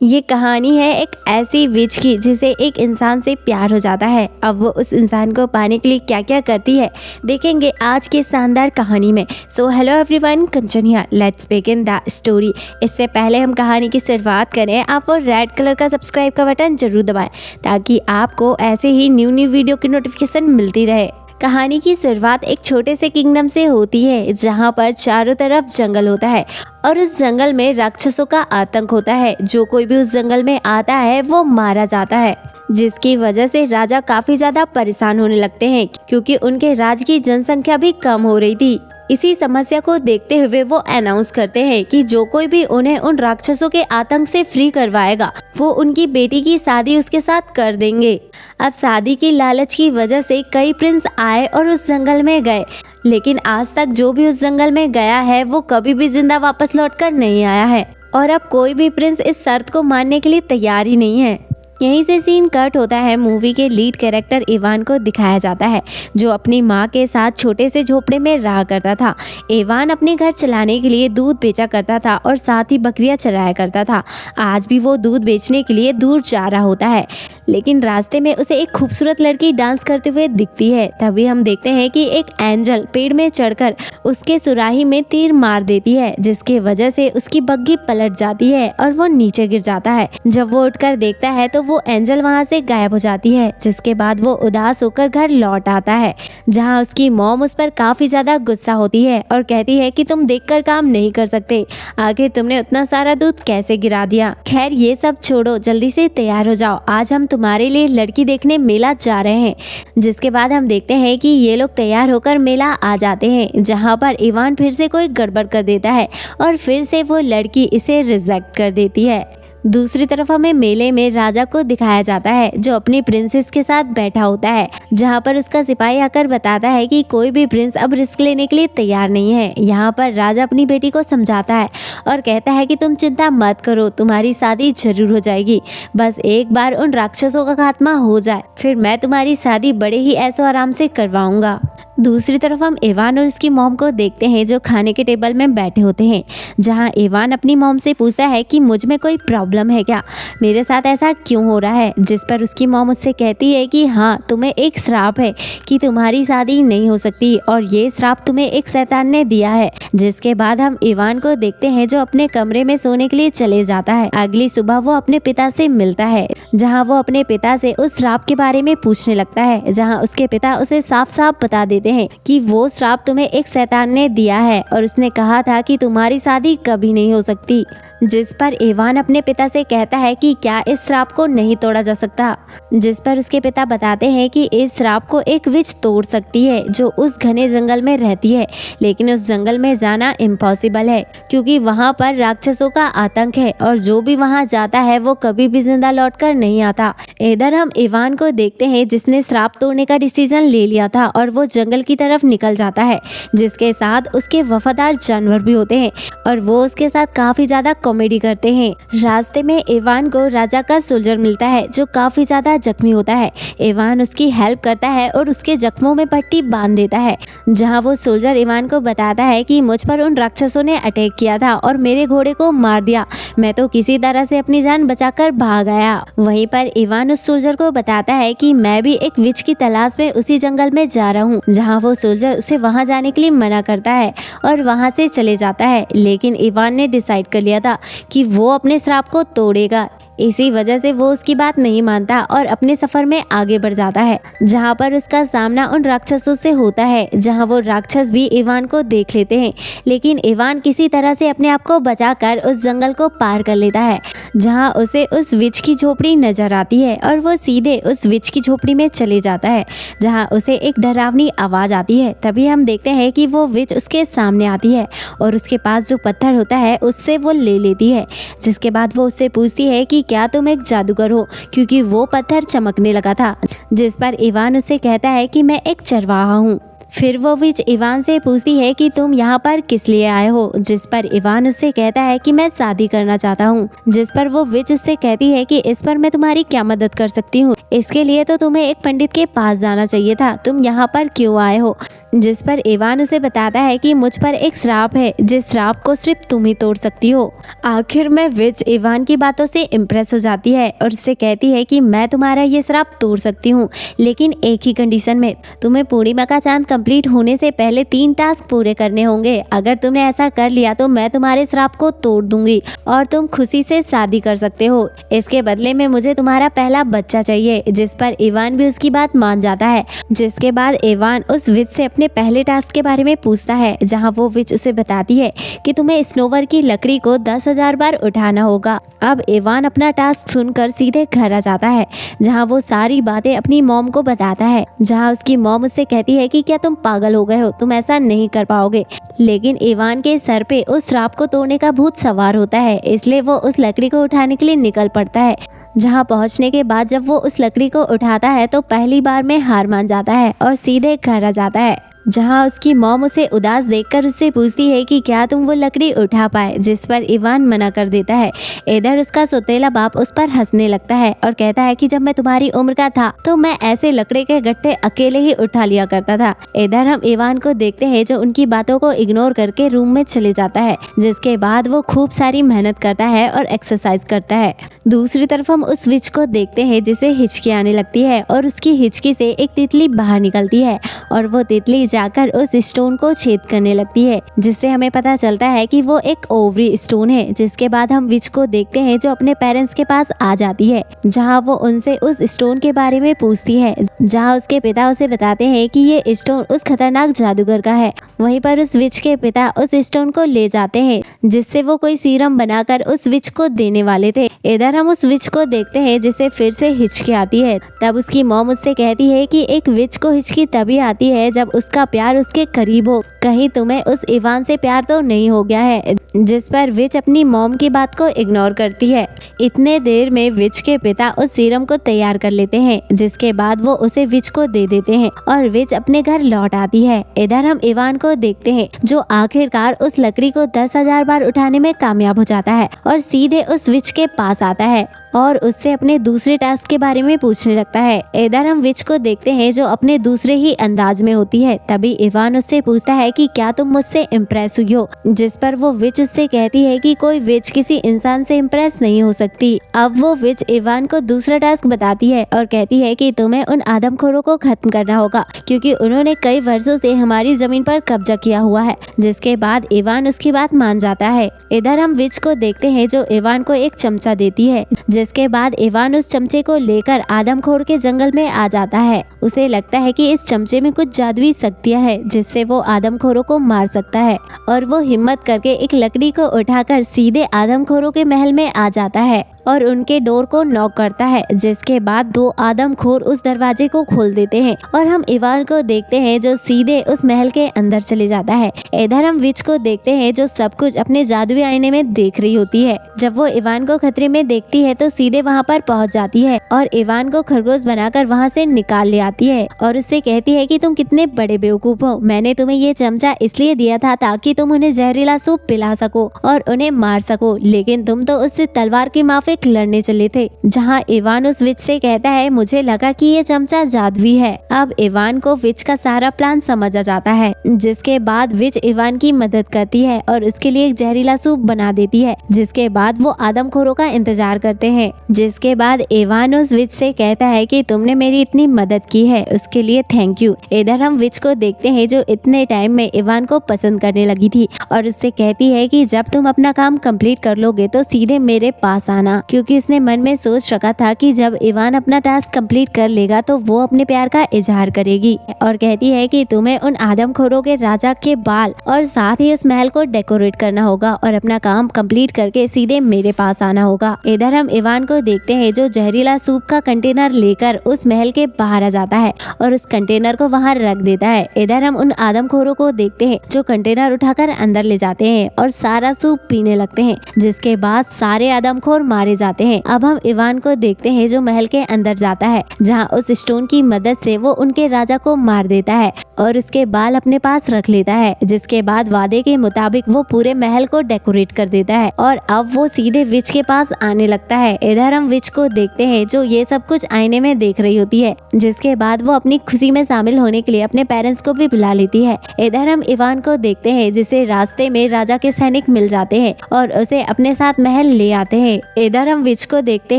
ये कहानी है एक ऐसी विच की जिसे एक इंसान से प्यार हो जाता है। अब वो उस इंसान को पाने के लिए क्या क्या करती है देखेंगे आज की शानदार कहानी में। So hello everyone, Kanchan here, let's begin the story. इससे पहले हम कहानी की शुरुआत करें, आप वो रेड कलर का सब्सक्राइब का बटन जरूर दबाएं ताकि आपको ऐसे ही न्यू वीडियो की नोटिफिकेशन मिलती रहे। कहानी की शुरुआत एक छोटे से किंगडम से होती है जहाँ पर चारों तरफ जंगल होता है और उस जंगल में राक्षसों का आतंक होता है। जो कोई भी उस जंगल में आता है वो मारा जाता है, जिसकी वजह से राजा काफी ज्यादा परेशान होने लगते हैं क्योंकि उनके राज्य की जनसंख्या भी कम हो रही थी। इसी समस्या को देखते हुए वो अनाउंस करते हैं कि जो कोई भी उन्हें उन राक्षसों के आतंक से फ्री करवाएगा वो उनकी बेटी की शादी उसके साथ कर देंगे। अब शादी की लालच की वजह से कई प्रिंस आए और उस जंगल में गए, लेकिन आज तक जो भी उस जंगल में गया है वो कभी भी जिंदा वापस लौटकर नहीं आया है और अब कोई भी प्रिंस इस शर्त को मानने के लिए तैयार ही नहीं है। यहीं से सीन कट होता है। मूवी के लीड कैरेक्टर इवान को दिखाया जाता है जो अपनी माँ के साथ छोटे से झोपड़े में रहा करता था। इवान अपने घर चलाने के लिए दूध बेचा करता था और साथ ही बकरियां चराया करता था। आज भी वो दूध बेचने के लिए दूर जा रहा होता है, लेकिन रास्ते में उसे एक खूबसूरत लड़की डांस करते हुए दिखती है। तभी हम देखते हैं कि एक एंजल पेड़ में चढ़कर उसके सुराही में तीर मार देती है, जिसके वजह से उसकी बग्घी पलट जाती है और वो नीचे गिर जाता है। जब वो उठकर देखता है तो वो एंजल वहाँ से गायब हो जाती है, जिसके बाद वो उदास होकर घर लौट आता है जहाँ उसकी मॉम उस पर काफी ज्यादा गुस्सा होती है और कहती है कि तुम देखकर काम नहीं कर सकते, आखिर तुमने उतना सारा दूध कैसे गिरा दिया। खैर ये सब छोड़ो, जल्दी से तैयार हो जाओ, आज हम तुम्हारे लिए लड़की देखने मेला जा रहे हैं। जिसके बाद हम देखते हैं कि ये लोग तैयार होकर मेला आ जाते हैं, जहाँ पर इवान फिर से कोई गड़बड़ कर देता है और फिर से वो लड़की इसे रिजेक्ट कर देती है। दूसरी तरफ हमें मेले में राजा को दिखाया जाता है जो अपनी प्रिंसेस के साथ बैठा होता है, जहाँ पर उसका सिपाही आकर बताता है कि कोई भी प्रिंस अब रिस्क लेने के लिए तैयार नहीं है। यहाँ पर राजा अपनी बेटी को समझाता है और कहता है कि तुम चिंता मत करो, तुम्हारी शादी जरूर हो जाएगी, बस एक बार उन राक्षसों का खात्मा हो जाए, फिर मैं तुम्हारी शादी बड़े ही ऐशो आराम से करवाऊंगा। दूसरी तरफ हम इवान और उसकी मॉम को देखते हैं जो खाने के टेबल में बैठे होते हैं, जहां इवान अपनी मॉम से पूछता है कि मुझ में कोई प्रॉब्लम है क्या, मेरे साथ ऐसा क्यों हो रहा है। जिस पर उसकी मॉम उससे कहती है कि हाँ, तुम्हें एक श्राप है कि तुम्हारी शादी नहीं हो सकती और ये श्राप तुम्हें एक शैतान ने दिया है। जिसके बाद हम इवान को देखते हैं जो अपने कमरे में सोने के लिए चले जाता है। अगली सुबह वो अपने पिता से मिलता है, जहाँ वो अपने पिता से उस श्राप के बारे में पूछने लगता है, जहाँ उसके पिता उसे साफ साफ बता देते हैं कि वो श्राप तुम्हें एक शैतान ने दिया है और उसने कहा था कि तुम्हारी शादी कभी नहीं हो सकती। जिस पर इवान अपने पिता से कहता है कि क्या इस श्राप को नहीं तोड़ा जा सकता। जिस पर उसके पिता बताते हैं कि इस श्राप को एक विच तोड़ सकती है जो उस घने जंगल में रहती है, लेकिन उस जंगल में जाना इम्पॉसिबल है क्योंकि वहाँ पर राक्षसों का आतंक है और जो भी वहाँ जाता है वो कभी भी जिंदा लौटकर नहीं आता। इधर हम इवान को देखते हैं जिसने श्राप तोड़ने का डिसीजन ले लिया था और वो जंगल की तरफ निकल जाता है, जिसके साथ उसके वफादार जानवर भी होते हैं और वो उसके साथ काफी ज्यादा कॉमेडी करते हैं। रास्ते में इवान को राजा का सोल्जर मिलता है जो काफी ज्यादा जख्मी होता है। इवान उसकी हेल्प करता है और उसके जख्मों में पट्टी बांध देता है, जहां वो सोल्जर इवान को बताता है कि मुझ पर उन राक्षसों ने अटैक किया था और मेरे घोड़े को मार दिया, मैं तो किसी तरह से अपनी जान बचाकर भाग आया। वहीं पर इवान उस सोल्जर को बताता है कि मैं भी एक विच की तलाश में उसी जंगल में जा रहा हूँ, जहाँ वो सोल्जर उसे वहाँ जाने के लिए मना करता है और वहाँ से चले जाता है। लेकिन इवान ने डिसाइड कर लिया था कि वो अपने श्राप को तोड़ेगा, इसी वजह से वो उसकी बात नहीं मानता और अपने सफर में आगे बढ़ जाता है, जहाँ पर उसका सामना उन राक्षसों से होता है, जहाँ वो राक्षस भी इवान को देख लेते हैं। लेकिन इवान किसी तरह से अपने आप को बचाकर उस जंगल को पार कर लेता है, जहाँ उसे उस विच की झोपड़ी नजर आती है और वो सीधे उस विच की झोपड़ी में चले जाता है, जहाँ उसे एक डरावनी आवाज आती है। तभी हम देखते हैं कि वो विच उसके सामने आती है और उसके पास जो पत्थर होता है उससे वो ले लेती है। जिसके बाद वो उससे पूछती है कि क्या तुम एक जादूगर हो, क्योंकि वो पत्थर चमकने लगा था। जिस पर इवान उससे कहता है कि मैं एक चरवाहा हूँ। फिर वो विच इवान से पूछती है कि तुम यहाँ पर किस लिए आए हो, जिस पर इवान उससे कहता है कि मैं शादी करना चाहता हूँ। जिस पर वो विच उससे कहती है कि इस पर मैं तुम्हारी क्या मदद कर सकती हूँ, इसके लिए तो तुम्हें एक पंडित के पास जाना चाहिए था, तुम यहाँ पर क्यों आए हो। जिस पर इवान उसे बताता है कि मुझ पर एक श्राप है, जिस श्राप को सिर्फ तुम ही तोड़ सकती हो। आखिर में विच इवान की बातों से इम्प्रेस हो जाती है और उससे कहती है कि मैं तुम्हारा ये श्राप तोड़ सकती हूँ, लेकिन एक ही कंडीशन में। तुम्हें पूर्णिमा का चांद कंप्लीट होने से पहले 3 टास्क पूरे करने होंगे। अगर तुमने ऐसा कर लिया तो मैं तुम्हारे श्राप को तोड़ दूंगी और तुम खुशी से शादी कर सकते हो। इसके बदले में मुझे तुम्हारा पहला बच्चा चाहिए। जिस पर इवान भी उसकी बात मान जाता है। जिसके बाद इवान उस विच से अपने पहले टास्क के बारे में पूछता है, जहाँ वो विच उसे बताती है कि तुम्हें स्नोवर की लकड़ी को 10,000 बार उठाना होगा। अब इवान अपना टास्क सुनकर सीधे घर आ जाता है, जहाँ वो सारी बातें अपनी मॉम को बताता है। जहाँ उसकी मॉम उससे कहती है कि क्या तुम पागल हो गए हो, तुम ऐसा नहीं कर पाओगे। लेकिन इवान के सर पे उस श्राप को तोड़ने का भूत सवार होता है, इसलिए वो उस लकड़ी को उठाने के लिए निकल पड़ता है। जहाँ पहुँचने के बाद जब वो उस लकड़ी को उठाता है तो पहली बार में हार मान जाता है और सीधे घर आ जाता है। जहाँ उसकी मॉम उसे उदास देखकर उससे पूछती है कि क्या तुम वो लकड़ी उठा पाए, जिस पर इवान मना कर देता है। इधर उसका सौतेला बाप उस पर हंसने लगता है और कहता है कि जब मैं तुम्हारी उम्र का था तो मैं ऐसे लकड़ी के गट्ठे अकेले ही उठा लिया करता था। इधर हम इवान को देखते हैं जो उनकी बातों को इग्नोर करके रूम में चले जाता है, जिसके बाद वो खूब सारी मेहनत करता है और एक्सरसाइज करता है। दूसरी तरफ हम उस विच को देखते हैं जिसे हिचकी आने लगती है और उसकी हिचकी से एक तितली बाहर निकलती है और वो तितली जाकर उस स्टोन को छेद करने लगती है, जिससे हमें पता चलता है कि वो एक ओवरी स्टोन है। जिसके बाद हम विच को देखते हैं जो अपने पेरेंट्स के पास आ जाती है, जहाँ वो उनसे उस स्टोन के बारे में पूछती है। जहाँ उसके पिता उसे बताते हैं कि ये स्टोन उस खतरनाक जादूगर का है। वहीं पर उस विच के पिता उस स्टोन को ले जाते हैं, जिससे वो कोई सीरम बनाकर उस विच को देने वाले थे। इधर हम उस विच को देखते हैं जिसे फिर से हिचकी आती है। तब उसकी मॉम उससे कहती है कि एक विच को हिचकी तभी आती है जब उसका प्यार उसके करीब हो। कहीं तुम्हें उस इवान से प्यार तो नहीं हो गया है। जिस पर विच अपनी मॉम की बात को इग्नोर करती है। इतने देर में विच के पिता उस सीरम को तैयार कर लेते हैं, जिसके बाद वो उसे विच को दे देते हैं और विच अपने घर लौट आती है। इधर हम इवान को देखते हैं जो आखिरकार उस लकड़ी को 10,000 बार उठाने में कामयाब हो जाता है और सीधे उस विच के पास आता है और उससे अपने दूसरे टास्क के बारे में पूछने लगता है। इधर हम विच को देखते हैं जो अपने दूसरे ही अंदाज में होती है। तभी इवान उससे पूछता है कि क्या तुम मुझसे इम्प्रेस हुई हो, जिस पर वो विच उससे कहती है कि कोई विच किसी इंसान से इम्प्रेस नहीं हो सकती। अब वो विच इवान को दूसरा टास्क बताती है और कहती है कि तुम्हें उन आदमखोरों को खत्म करना होगा, क्योंकि उन्होंने कई वर्षों से हमारी जमीन पर कब्जा किया हुआ है। जिसके बाद इवान उसकी बात मान जाता है। इधर हम विच को देखते हैं जो इवान को एक चमचा देती है, जिसके बाद इवान उस चमचे को लेकर आदमखोर के जंगल में आ जाता है। उसे लगता है कि इस चमचे में कुछ जादुई शक्तियां हैं, जिससे वो आदमखोरों को मार सकता है और वो हिम्मत करके एक लकड़ी को उठाकर सीधे आदमखोरों के महल में आ जाता है और उनके डोर को नॉक करता है। जिसके बाद 2 आदमखोर उस दरवाजे को खोल देते हैं और हम इवान को देखते हैं जो सीधे उस महल के अंदर चले जाता है। इधर हम विच को देखते हैं जो सब कुछ अपने जादुई आईने में देख रही होती है। जब वो इवान को खतरे में देखती है तो सीधे वहाँ पर पहुँच जाती है और इवान को खरगोश बनाकर वहाँ से निकाल ले आती है और उससे कहती है कि तुम कितने बड़े बेवकूफ हो, मैंने तुम्हें ये चमचा इसलिए दिया था ताकि तुम उन्हें जहरीला सूप पिला सको और उन्हें मार सको, लेकिन तुम तो उससे तलवार की माफिक लड़ने चले थे। जहाँ इवान उस विच से कहता है मुझे लगा कि ये चमचा जादुई है। अब इवान को विच का सारा प्लान समझ आ जाता है। जिसके बाद विच इवान की मदद करती है और उसके लिए एक जहरीला सूप बना देती है। जिसके बाद वो आदमखोरों का इंतजार करते हैं। जिसके बाद इवान उस विच से कहता है कि तुमने मेरी इतनी मदद की है उसके लिए थैंक यू। इधर हम विच को देखते हैं जो इतने टाइम में इवान को पसंद करने लगी थी और उससे कहती है कि जब तुम अपना काम कंप्लीट कर लोगे तो सीधे मेरे पास आना, क्योंकि इसने मन में सोच रखा था कि जब इवान अपना टास्क कंप्लीट कर लेगा तो वो अपने प्यार का इजहार करेगी और कहती है कि तुम्हें उन आदमखोरों के राजा के बाल और साथ ही उस महल को डेकोरेट करना होगा और अपना काम कंप्लीट करके सीधे मेरे पास आना होगा। इधर हम इवान को देखते हैं जो जहरीला सूप का कंटेनर लेकर उस महल के बाहर आ जाता है और उस कंटेनर को वहां रख देता है। इधर हम उन आदमखोरों को देखते हैं जो कंटेनर उठाकर अंदर ले जाते हैं और सारा सूप पीने लगते हैं, जिसके बाद सारे आदमखोर मारे जाते हैं। अब हम इवान को देखते हैं जो महल के अंदर जाता है, जहां उस स्टोन की मदद से वो उनके राजा को मार देता है और उसके बाल अपने पास रख लेता है, जिसके बाद वादे के मुताबिक वो पूरे महल को डेकोरेट कर देता है और अब वो सीधे विच के पास आने लगता है। इधर हम विच को देखते हैं जो ये सब कुछ आईने में देख रही होती है, जिसके बाद वो अपनी खुशी में शामिल होने के लिए अपने पेरेंट्स को भी बुला लेती है। इधर हम इवान को देखते हैं जिसे रास्ते में राजा के सैनिक मिल जाते हैं और उसे अपने साथ महल ले आते हैं। इधर हम विच को देखते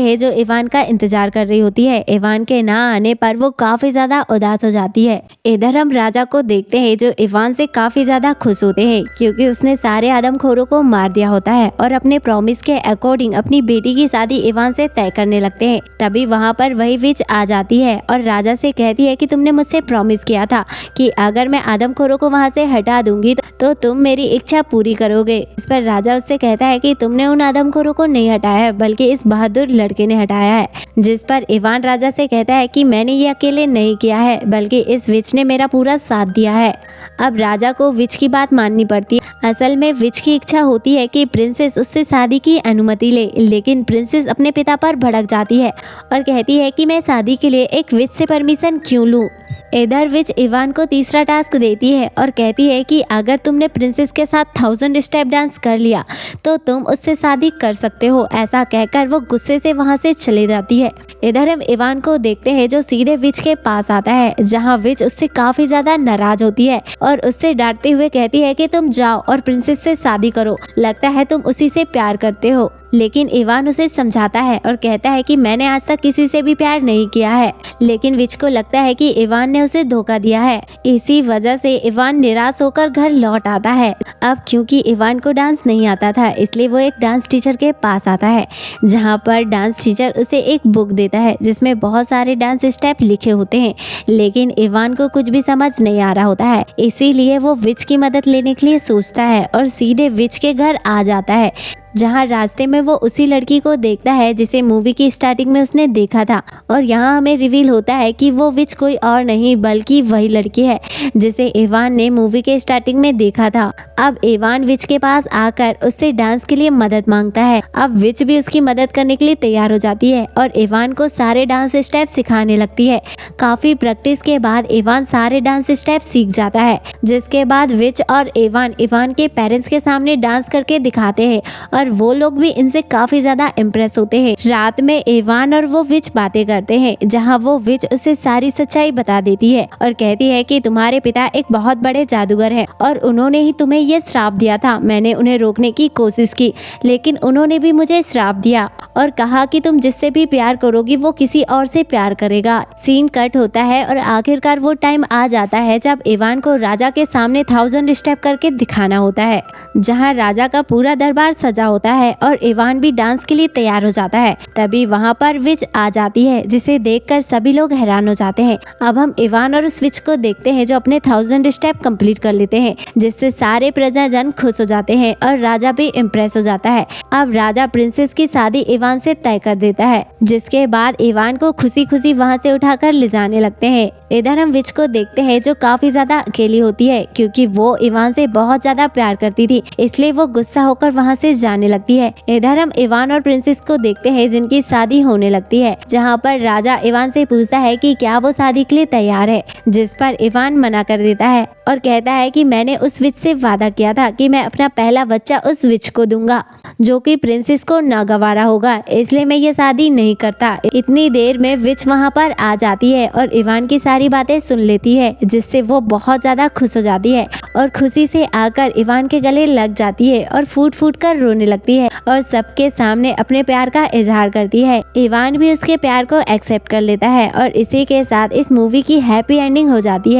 हैं जो इवान का इंतजार कर रही होती है। इवान के ना आने पर वो काफी ज्यादा उदास हो जाती है। इधर हम राजा को देखते हैं जो इवान से काफी ज्यादा खुश होते हैं क्योंकि उसने सारे आदमखोरों को मार दिया होता है और अपने प्रॉमिस के अकॉर्डिंग अपनी बेटी की शादी इवान से तय करने लगते हैं। तभी वहाँ पर वही विच आ जाती है और राजा से कहती है कि तुमने मुझसे प्रॉमिस किया था कि अगर मैं आदमखोरों को वहाँ से हटा दूंगी तो तुम मेरी इच्छा पूरी करोगे। इस पर राजा उससे कहता है कि तुमने उन आदमखोरों को नहीं हटाया है बल्कि इस बहादुर लड़के ने हटाया है। जिस पर इवान राजा से कहता है कि मैंने ये अकेले नहीं किया है बल्कि इस विच ने मेरा पूरा साथ दिया है। अब राजा को विच की बात माननी पड़ती है। असल में विच की इच्छा होती है कि प्रिंसेस उससे शादी की अनुमति ले, लेकिन प्रिंसेस अपने पिता पर भड़क जाती है और कहती है कि मैं शादी के लिए एक विच से परमिशन क्यों लूं। इधर विच इवान को तीसरा टास्क देती है और कहती है कि अगर तुमने प्रिंसेस के साथ 1000 स्टेप डांस कर लिया तो तुम उससे शादी कर सकते हो। ऐसा कहकर वो गुस्से से वहां से चली जाती है। इधर हम इवान को देखते हैं जो सीधे विच के पास आता है, जहां विच उससे काफी ज्यादा नाराज होती है और उससे डांटते हुए कहती है कि तुम जाओ और प्रिंसेस से शादी करो, लगता है तुम उसी से प्यार करते हो। लेकिन इवान उसे समझाता है और कहता है कि मैंने आज तक किसी से भी प्यार नहीं किया है, लेकिन विच को लगता है कि इवान ने उसे धोखा दिया है। इसी वजह से इवान निराश होकर घर लौट आता है। अब क्योंकि इवान को डांस नहीं आता था इसलिए वो एक डांस टीचर के पास आता है, जहाँ पर डांस टीचर उसे एक बुक देता है जिसमें बहुत सारे डांस स्टेप लिखे होते हैं, लेकिन इवान को कुछ भी समझ नहीं आ रहा होता है। इसीलिए वो विच की मदद लेने के लिए सोचता है और सीधे विच के घर आ जाता है, जहाँ रास्ते में वो उसी लड़की को देखता है जिसे मूवी की स्टार्टिंग में उसने देखा था और यहाँ हमें रिवील होता है कि वो विच कोई और नहीं बल्कि वही लड़की है जिसे इवान ने मूवी के स्टार्टिंग में देखा था। अब इवान विच के पास आकर उससे डांस के लिए मदद मांगता है। अब विच भी उसकी मदद करने के लिए तैयार हो जाती है और इवान को सारे डांस स्टेप सिखाने लगती है। काफी प्रैक्टिस के बाद इवान सारे डांस स्टेप सीख जाता है, जिसके बाद विच और इवान के पेरेंट्स के सामने डांस करके दिखाते हैं और वो लोग भी इनसे काफी ज्यादा इम्प्रेस होते हैं। रात में इवान और वो विच बातें करते हैं, जहाँ वो विच उसे सारी सच्चाई बता देती है और कहती है कि तुम्हारे पिता एक बहुत बड़े जादूगर हैं और उन्होंने ही तुम्हें ये श्राप दिया था। मैंने उन्हें रोकने की कोशिश की लेकिन उन्होंने भी मुझे श्राप दिया और कहा कि तुम जिससे भी प्यार करोगी वो किसी और से प्यार करेगा। सीन कट होता है और आखिरकार वो टाइम आ जाता है जब इवान को राजा के सामने 1000 स्टेप करके दिखाना होता है, जहाँ राजा का पूरा दरबार सजा होता है और इवान भी डांस के लिए तैयार हो जाता है। तभी वहाँ पर विच आ जाती है जिसे देखकर सभी लोग हैरान हो जाते हैं। अब हम इवान और उस विच को देखते हैं जो अपने 1000 स्टेप कंप्लीट कर लेते हैं, जिससे सारे प्रजाजन खुश हो जाते हैं और राजा भी इम्प्रेस हो जाता है। अब राजा प्रिंसेस की शादी इवान से तय कर देता है, जिसके बाद इवान को खुशी खुशी वहाँ से उठाकर ले जाने लगते हैं। इधर हम विच को देखते हैं जो काफी ज्यादा अकेली होती है क्योंकि वो इवान से बहुत ज्यादा प्यार करती थी, इसलिए वो गुस्सा होकर वहाँ से जाने लगती है। इधर हम इवान और प्रिंसेस को देखते हैं जिनकी शादी होने लगती है, जहाँ पर राजा इवान से पूछता है कि क्या वो शादी के लिए तैयार है, जिस पर इवान मना कर देता है और कहता है कि मैंने उस विच से वादा किया था कि मैं अपना पहला बच्चा उस विच को दूंगा जो कि प्रिंसेस को नागवारा होगा, इसलिए मैं ये शादी नहीं करता। इतनी देर में विच वहाँ पर आ जाती है और इवान की सारी बातें सुन लेती है, जिससे वो बहुत ज्यादा खुश हो जाती है और खुशी से आकर इवान के गले लग जाती है और फूट फूट कर रोने लगती है और सबके सामने अपने प्यार का इजहार करती है। इवान भी उसके प्यार को एक्सेप्ट कर लेता है और इसी के साथ इस मूवी की हैप्पी एंडिंग हो जाती है।